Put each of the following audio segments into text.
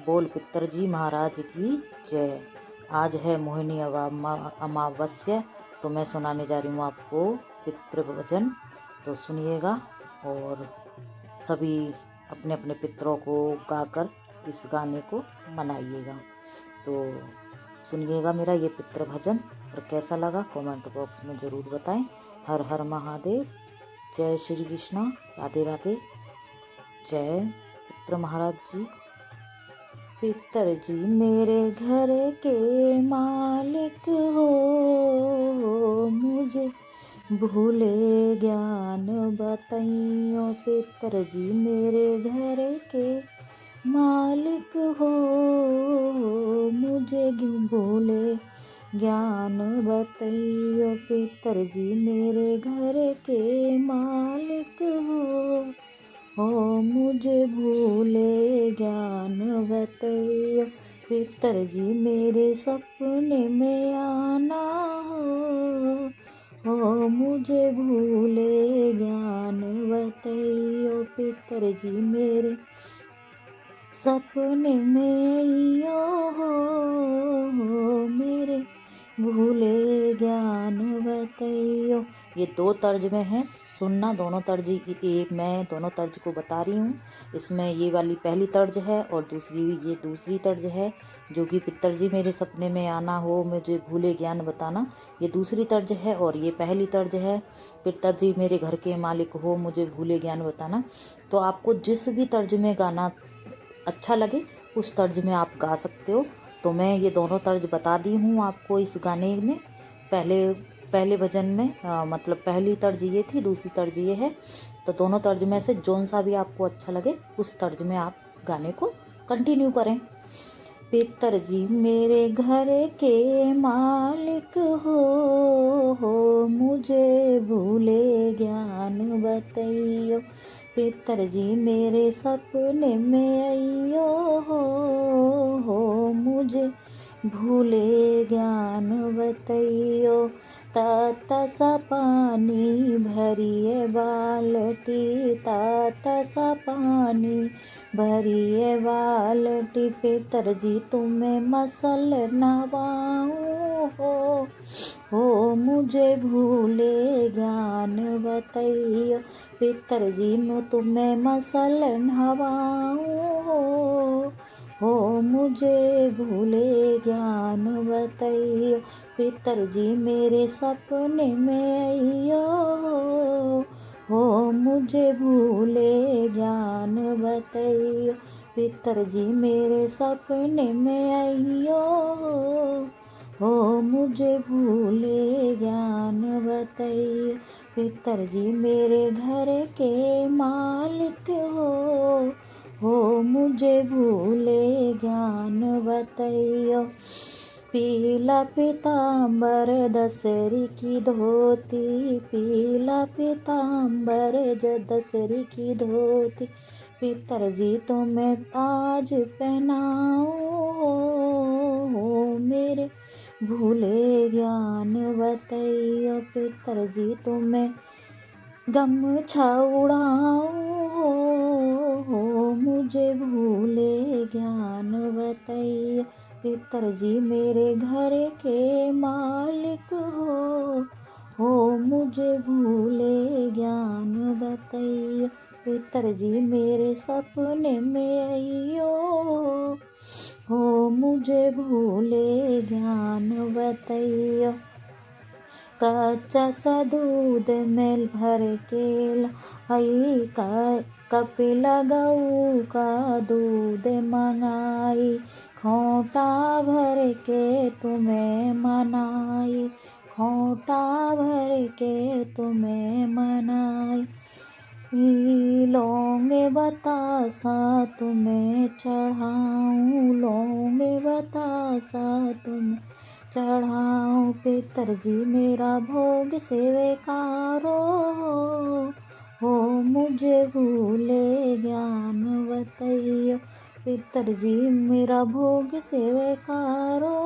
बोल पितरजी महाराज की जय। आज है मोहिनी अमावस्या, तो मैं सुनाने जा रही हूँ आपको पितृ भजन। तो सुनिएगा और सभी अपने अपने पितरों को गाकर इस गाने को मनाइएगा। तो सुनिएगा मेरा ये पितृ भजन, और कैसा लगा कमेंट बॉक्स में ज़रूर बताएं। हर हर महादेव, जय श्री कृष्णा, राधे राधे, जय पितृ महाराज जी। पितरजी मेरे घर के मालिक हो, मुझे भूले ज्ञान बताइयो। पितरजी मेरे घर के मालिक हो, मुझे भूले ज्ञान बताइयो। पितरजी मेरे घर के मालिक हो, मुझे भूले ज्ञान बताइयो। पितरजी मेरे सपने में आना हो, मुझे भूले ज्ञान बताइयो। पितरजी मेरे सपने में आइयो हो, मेरे भूले ज्ञान बताइयो। ये दो तर्ज में है, सुनना दोनों तर्ज। एक मैं दोनों तर्ज को बता रही हूँ। इसमें ये वाली पहली तर्ज है और ये दूसरी तर्ज है, जो कि पितरजी मेरे सपने में आना हो, मुझे भूले ज्ञान बताना, ये दूसरी तर्ज है। और ये पहली तर्ज है, पितरजी मेरे घर के मालिक हो, मुझे भूले ज्ञान बताना। तो आपको जिस भी तर्ज में गाना अच्छा लगे उस तर्ज में आप गा सकते हो। तो मैं ये दोनों तर्ज बता दी हूँ आपको इस गाने में। पहले भजन में मतलब पहली तर्ज ये थी, दूसरी तर्ज ये है। तो दोनों तर्ज में से जौन सा भी आपको अच्छा लगे उस तर्ज में आप गाने को कंटिन्यू करें। पितरजी मेरे घर के मालिक हो, मुझे भूले ज्ञान बताइयो। पितरजी मेरे सपने में आइयो हो, मुझे भूले ज्ञान बताइयो। ताता सा पानी भरिए बाल्टी, ताता सा पानी भरिए बाल्टी। पितरजी तुम्हें मसल नवाऊं हो, मुझे भूले ज्ञान बताइयो। पितरजी नो तुम्हें मसल नवाऊं हो, मुझे भूले ज्ञान बताइयो। पितरजी मेरे सपने में आइयो हो, मुझे भूले ज्ञान बताइयो। पितरजी मेरे सपने में आइयो हो, मुझे भूले ज्ञान बताइयो। पितरजी मेरे घर के मालिक हो, मुझे भूले ज्ञान बताइयो। पीला पीताम्बर दसरी की धोती, पीला पीताम्बर दसरी की धोती। पितरजी तुम्हें आज पहनाऊं हो, मेरे भूले ज्ञान बताइयो। पितरजी तुम्हें गमछा उड़ाऊं हो, मुझे भूले ज्ञान बताइयो। पितरजी मेरे घर के मालिक हो, मुझे भूले ज्ञान बताइयो। पितरजी मेरे सपने में आइयो हो, मुझे भूले ज्ञान बताइयो। कच्चा सा दूध में भर के लाई, कपिला गऊ का दूध मंगाई। खोटा भर के तुम्हें मनाई, खोटा भर के तुम्हें मनाई। लौंगे बतासा तुम्हें चढ़ाऊं, लौंगे बतासा तुम्हें चढ़ाऊं। पितरजी मेरा भोग स्वीकारो हो, मुझे भूले ज्ञान बताइयो। पितरजी मेरा भोग स्वीकारो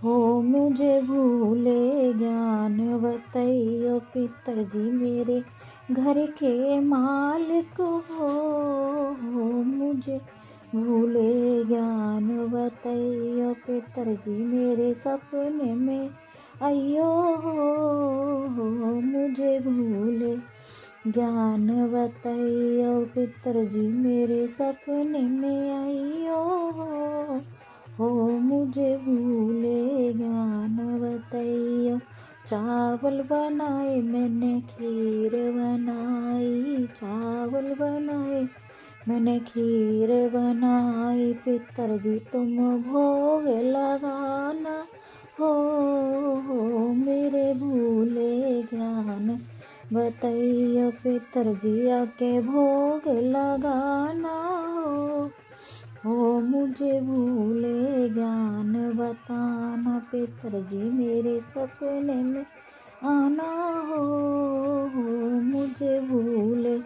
हो, मुझे भूले ज्ञान बताइयो। पितरजी मेरे घर के मालिक हो, मुझे भूले ज्ञान बतैयो पितरजी मेरे सपने में अयो हो मुझे भूले ज्ञान बतैयो पितरजी मेरे सपने में अयो हो मुझे भूले ज्ञान बतैयो। चावल बनाए मैंने खीर बनाई, चावल बनाए मैंने खीर बनाई पितरजी तुम भोग लगाना हो मेरे भूले ज्ञान बतैयो पितरजी आके भोग लगाना हो मुझे भूले ज्ञान बताना पितरजी मेरे सपने में आना हो मुझे भूले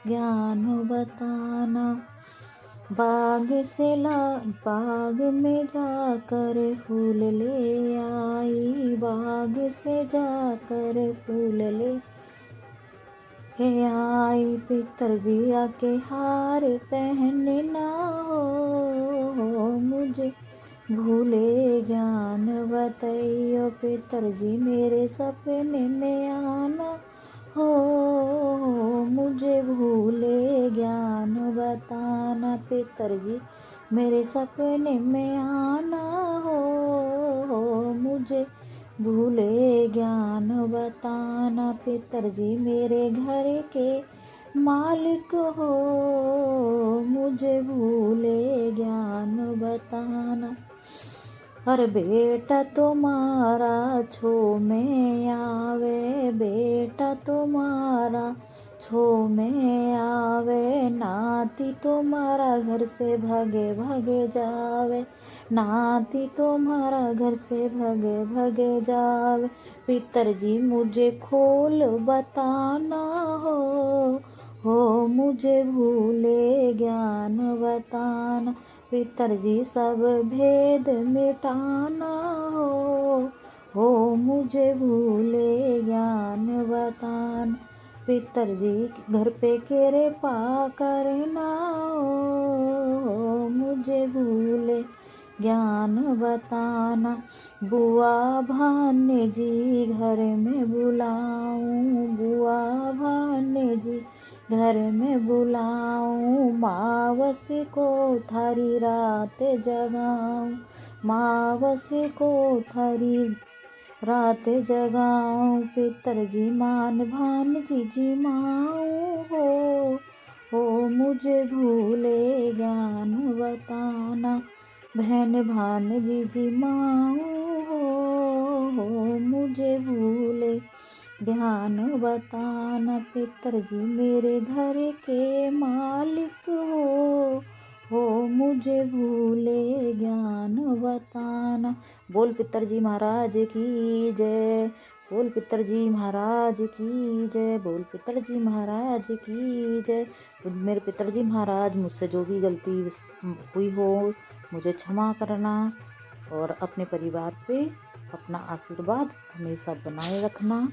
ज्ञान बताना। बाग में जाकर फूल ले आई, बाग से जाकर फूल ले आई पितरजी आके हार पहनना हो मुझे भूले ज्ञान बतैयो पितरजी मेरे सपने में आना हो मुझे भूले ज्ञान बताना पितरजी मेरे सपने में आना हो मुझे भूले ज्ञान बताना पितरजी मेरे घर के मालिक हो मुझे भूले ज्ञान बताना। अरे बेटा तुम्हारा छो में आवे, बेटा तुम्हारा छो में आवे, नाती तुम्हारा घर से भगे भगे जावे, नाती तुम्हारा घर से भगे भगे जावे पितरजी मुझे खोल बताना हो मुझे भूले ज्ञान बताना पितरजी सब भेद मिटाना हो मुझे भूले ज्ञान बताना पितरजी घर पे केरे पा करना हो मुझे भूले ज्ञान बताना। बुआ भान्य जी घर में बुलाऊं, बुआ भान्य जी घर में बुलाऊं, मावस को थारी रात जगाऊं, मावस को थारी रात जगाऊं पितरजी मान भान जी माऊं हो मुझे भूले ज्ञान बताना। बहन भान जी माऊं हो मुझे भूले ध्यान बताना पितरजी मेरे घर के मालिक हो मुझे भूले ज्ञान बताना। बोल पितरजी महाराज की जय, बोल पितरजी महाराज की जय, बोल पितरजी महाराज की जय। मेरे पितरजी महाराज मुझसे जो भी गलती हुई हो मुझे क्षमा करना और अपने परिवार पे अपना आशीर्वाद हमेशा बनाए रखना।